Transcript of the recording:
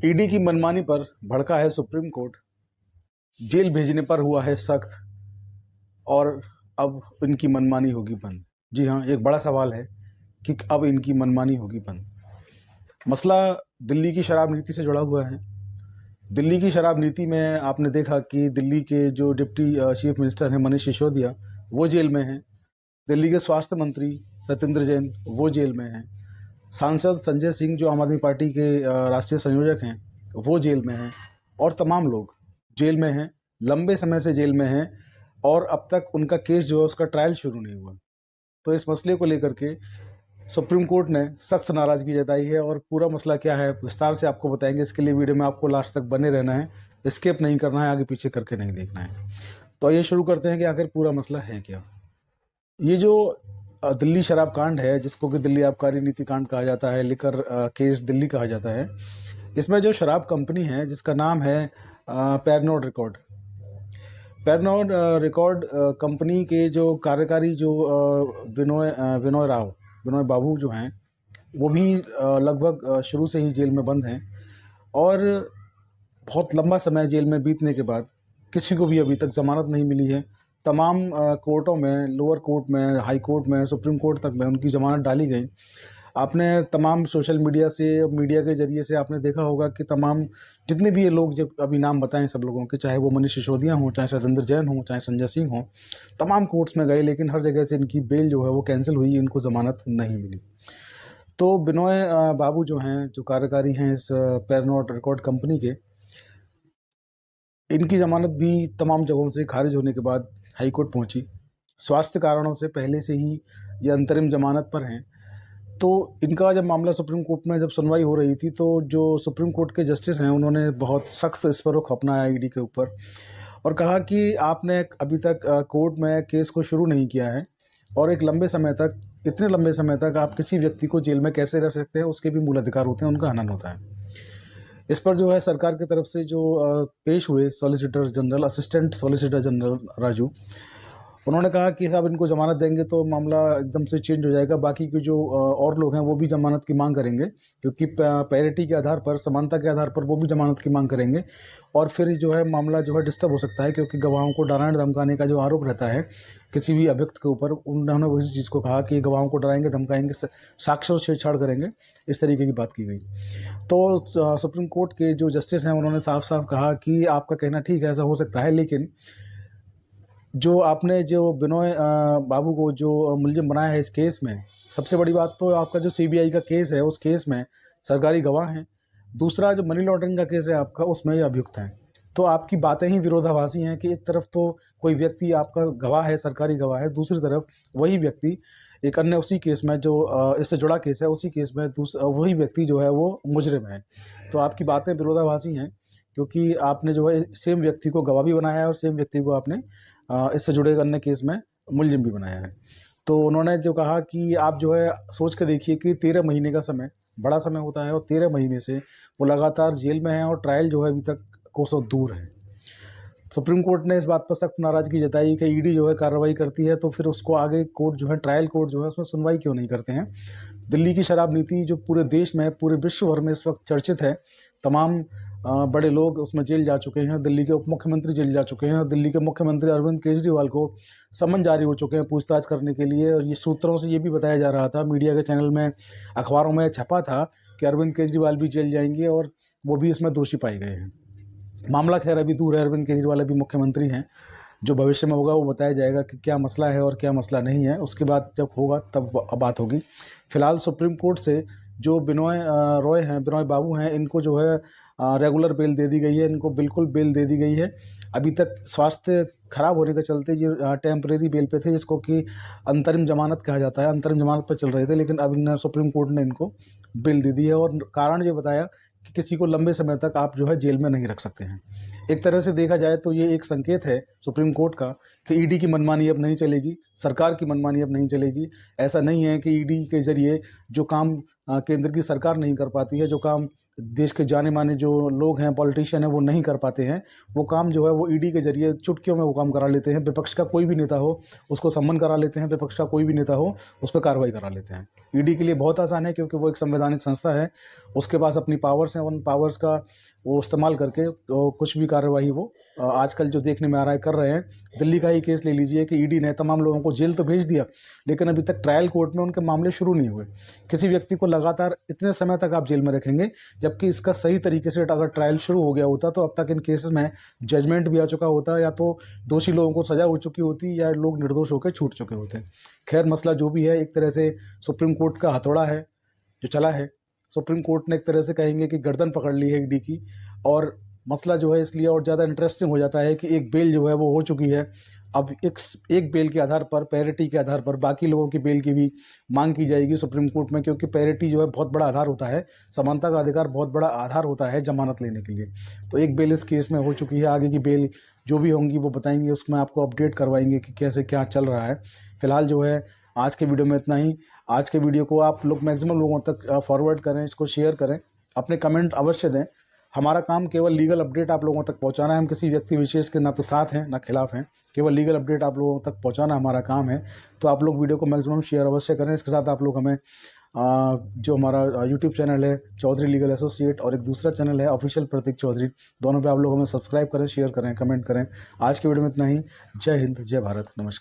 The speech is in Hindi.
ईडी की मनमानी पर भड़का है सुप्रीम कोर्ट। जेल भेजने पर हुआ है सख्त और अब इनकी मनमानी होगी बंद। जी हाँ, एक बड़ा सवाल है कि अब इनकी मनमानी होगी बंद। मसला दिल्ली की शराब नीति से जुड़ा हुआ है। दिल्ली की शराब नीति में आपने देखा कि दिल्ली के जो डिप्टी चीफ मिनिस्टर हैं मनीष सिसोदिया, वो जेल में हैं। दिल्ली के स्वास्थ्य मंत्री सत्येंद्र जैन, वो जेल में हैं। सांसद संजय सिंह, जो आम आदमी पार्टी के राष्ट्रीय संयोजक हैं, वो जेल में हैं। और तमाम लोग जेल में हैं, लंबे समय से जेल में हैं और अब तक उनका केस जो है उसका ट्रायल शुरू नहीं हुआ। तो इस मसले को लेकर के सुप्रीम कोर्ट ने सख्त नाराज़गी जताई है और पूरा मसला क्या है विस्तार से आपको बताएंगे। इसके लिए वीडियो में आपको लास्ट तक बने रहना है, स्किप नहीं करना है, आगे पीछे करके नहीं देखना है। तो आइए शुरू करते हैं कि आखिर पूरा मसला है क्या। ये जो दिल्ली शराब कांड है, जिसको कि दिल्ली आबकारी नीति कांड कहा जाता है, लिकर केस दिल्ली कहा जाता है, इसमें जो शराब कंपनी है जिसका नाम है Pernod record, Pernod record company के जो कार्यकारी जो विनोय बाबू जो हैं, वो भी लगभग शुरू से ही जेल में बंद हैं। और बहुत लंबा समय जेल में बीतने के बाद किसी को भी अभी तक ज़मानत नहीं मिली है। तमाम कोर्टों में, लोअर कोर्ट में, हाई कोर्ट में, सुप्रीम कोर्ट तक में उनकी ज़मानत डाली गई। आपने तमाम सोशल मीडिया से, मीडिया के ज़रिए से आपने देखा होगा कि तमाम जितने भी ये लोग जब अभी नाम बताएं सब लोगों के, चाहे वो मनीष सिसोदिया हों, चाहे सत्येंद्र जैन हों, चाहे संजय सिंह हों, तमाम कोर्ट्स में गए, लेकिन हर जगह से इनकी बेल जो है वो कैंसिल हुई, इनको ज़मानत नहीं मिली। तो बिनोय बाबू जो हैं, जो कार्यकारी हैं इस पेरनोड रिकॉर्ड कंपनी के, इनकी ज़मानत भी तमाम जगहों से खारिज होने के बाद हाई कोर्ट पहुंची। स्वास्थ्य कारणों से पहले से ही ये अंतरिम ज़मानत पर हैं। तो इनका जब मामला सुप्रीम कोर्ट में जब सुनवाई हो रही थी, तो जो सुप्रीम कोर्ट के जस्टिस हैं उन्होंने बहुत सख्त इस पर रुख अपनाया ईडी के ऊपर और कहा कि आपने अभी तक कोर्ट में केस को शुरू नहीं किया है और एक लंबे समय तक, इतने लंबे समय तक आप किसी व्यक्ति को जेल में कैसे रह सकते हैं, उसके भी मूल अधिकार होते हैं, उनका हनन होता है। इस पर जो है सरकार की तरफ से जो पेश हुए solicitor general, assistant solicitor general Raju, उन्होंने कहा कि साहब इनको ज़मानत देंगे तो मामला एकदम से चेंज हो जाएगा। बाकी के जो और लोग हैं वो भी ज़मानत की मांग करेंगे, क्योंकि पैरिटी के आधार पर, समानता के आधार पर वो भी ज़मानत की मांग करेंगे और फिर जो है मामला जो है डिस्टर्ब हो सकता है, क्योंकि गवाहों को डराने धमकाने का जो आरोप रहता है किसी भी अभियुक्त के ऊपर, उन्होंने उसी चीज़ को कहा कि गवाहों को डराएंगे, धमकाएंगे, साक्ष्य छेड़छाड़ करेंगे, इस तरीके की बात की गई। तो सुप्रीम कोर्ट के जो जस्टिस हैं उन्होंने साफ साफ कहा कि आपका कहना ठीक है, ऐसा हो सकता है, लेकिन जो आपने जो बिनोय बाबू को जो मुलजिम बनाया है इस केस में, सबसे बड़ी बात तो आपका जो सीबीआई का केस है, उस केस में सरकारी गवाह हैं। दूसरा जो मनी लॉन्ड्रिंग का केस है आपका, उसमें ये अभियुक्त हैं। तो आपकी बातें ही विरोधाभासी हैं कि एक तरफ तो कोई व्यक्ति आपका गवाह है, सरकारी गवाह है, दूसरी तरफ वही व्यक्ति एक अन्य उसी केस में जो इससे जुड़ा केस है, उसी केस में वही व्यक्ति जो है वो मुजरिम है। तो आपकी बातें विरोधाभासी हैं, क्योंकि आपने जो है सेम व्यक्ति को गवाह भी बनाया है और सेम व्यक्ति को आपने इससे जुड़े अन्य केस में मुलजिम भी बनाया है। तो उन्होंने जो कहा कि आप जो है सोच के देखिए कि 13 महीने का समय बड़ा समय होता है और 13 महीने से वो लगातार जेल में है और ट्रायल जो है अभी तक कोसों दूर है। सुप्रीम कोर्ट ने इस बात पर सख्त नाराज़गी जताई कि ईडी जो है कार्रवाई करती है तो फिर उसको आगे कोर्ट जो है, ट्रायल कोर्ट जो है, उसमें सुनवाई क्यों नहीं करते हैं। दिल्ली की शराब नीति जो पूरे देश में, पूरे विश्व भर में इस वक्त चर्चित है, तमाम बड़े लोग उसमें जेल जा चुके हैं। दिल्ली के उप मुख्यमंत्री जेल जा चुके हैं और दिल्ली के मुख्यमंत्री अरविंद केजरीवाल को समन जारी हो चुके हैं पूछताछ करने के लिए। और ये सूत्रों से ये भी बताया जा रहा था, मीडिया के चैनल में, अखबारों में छपा था कि अरविंद केजरीवाल भी जेल जाएंगे और वो भी इसमें दोषी पाए गए हैं। मामला खैर अभी दूर है, अरविंद केजरीवाल अभी मुख्यमंत्री हैं। जो भविष्य में होगा वो बताया जाएगा कि क्या मसला है और क्या मसला नहीं है, उसके बाद जब होगा तब बात होगी। फिलहाल सुप्रीम कोर्ट से जो बिनोय बाबू हैं, इनको जो है रेगुलर बेल दे दी गई है, इनको बिल्कुल बेल दे दी गई है। अभी तक स्वास्थ्य खराब होने के चलते ये टेम्परेरी बेल पे थे, जिसको कि अंतरिम जमानत कहा जाता है, अंतरिम जमानत पर चल रहे थे, लेकिन अब सुप्रीम कोर्ट ने इनको बेल दे दी है और कारण ये बताया कि किसी को लंबे समय तक आप जो है जेल में नहीं रख सकते हैं। एक तरह से देखा जाए तो ये एक संकेत है सुप्रीम कोर्ट का कि ईडी की मनमानी अब नहीं चलेगी, सरकार की मनमानी अब नहीं चलेगी। ऐसा नहीं है कि ईडी के जरिए जो काम केंद्र की सरकार नहीं कर पाती है, जो काम देश के जाने माने जो लोग हैं, पॉलिटिशियन हैं, वो नहीं कर पाते हैं। वो काम जो है वो ईडी के जरिए चुटकियों में वो काम करा लेते हैं। विपक्ष का कोई भी नेता हो उसको सम्मन करा लेते हैं, विपक्ष का कोई भी नेता हो उस पर कार्रवाई करा लेते हैं। ईडी के लिए बहुत आसान है क्योंकि वो एक संवैधानिक संस्था है, उसके पास अपनी पावर्स हैं, उन पावर्स का वो इस्तेमाल करके तो कुछ भी कार्रवाई वो आजकल जो देखने में आ रहा है कर रहे हैं। दिल्ली का ही केस ले लीजिए कि ईडी ने तमाम लोगों को जेल तो भेज दिया, लेकिन अभी तक ट्रायल कोर्ट में उनके मामले शुरू नहीं हुए। किसी व्यक्ति को लगातार इतने समय तक आप जेल में रखेंगे, जबकि इसका सही तरीके से अगर ट्रायल शुरू हो गया होता तो अब तक इन केसेस में जजमेंट भी आ चुका होता, या तो दोषी लोगों को सजा हो चुकी होती या लोग निर्दोष होकर छूट चुके होते। खैर, मसला जो भी है, एक तरह से सुप्रीम कोर्ट का हथौड़ा है जो चला है। सुप्रीम कोर्ट ने एक तरह से कहेंगे कि गर्दन पकड़ ली है ईडी की, और मसला जो है इसलिए और ज़्यादा इंटरेस्टिंग हो जाता है कि एक बेल जो है वो हो चुकी है। अब एक बेल के आधार पर, पैरिटी के आधार पर बाकी लोगों की बेल की भी मांग की जाएगी सुप्रीम कोर्ट में, क्योंकि पैरिटी जो है बहुत बड़ा आधार होता है, समानता का अधिकार बहुत बड़ा आधार होता है जमानत लेने के लिए। तो एक बेल इस केस में हो चुकी है, आगे की बेल जो भी होंगी वो बताएंगे, उसमें आपको अपडेट करवाएंगे कि कैसे क्या चल रहा है। फिलहाल जो है आज के वीडियो में इतना ही। आज के वीडियो को आप लोग मैक्सिमम लोगों तक फॉरवर्ड करें, इसको शेयर करें, अपने कमेंट अवश्य दें। हमारा काम केवल लीगल अपडेट आप लोगों तक पहुंचाना है। हम किसी व्यक्ति विशेष के ना तो साथ हैं ना खिलाफ हैं, केवल लीगल अपडेट आप लोगों तक पहुंचाना हमारा काम है। तो आप लोग वीडियो को मैक्सिमम शेयर अवश्य करें। इसके साथ आप लोग हमें जो हमारा यूट्यूब चैनल है चौधरी लीगल एसोसिएट, और एक दूसरा चैनल है ऑफिशियल प्रतीक चौधरी, दोनों पे आप लोग हमें सब्सक्राइब करें, शेयर करें, कमेंट करें। आज के वीडियो में इतना ही। जय हिंद, जय भारत, नमस्कार।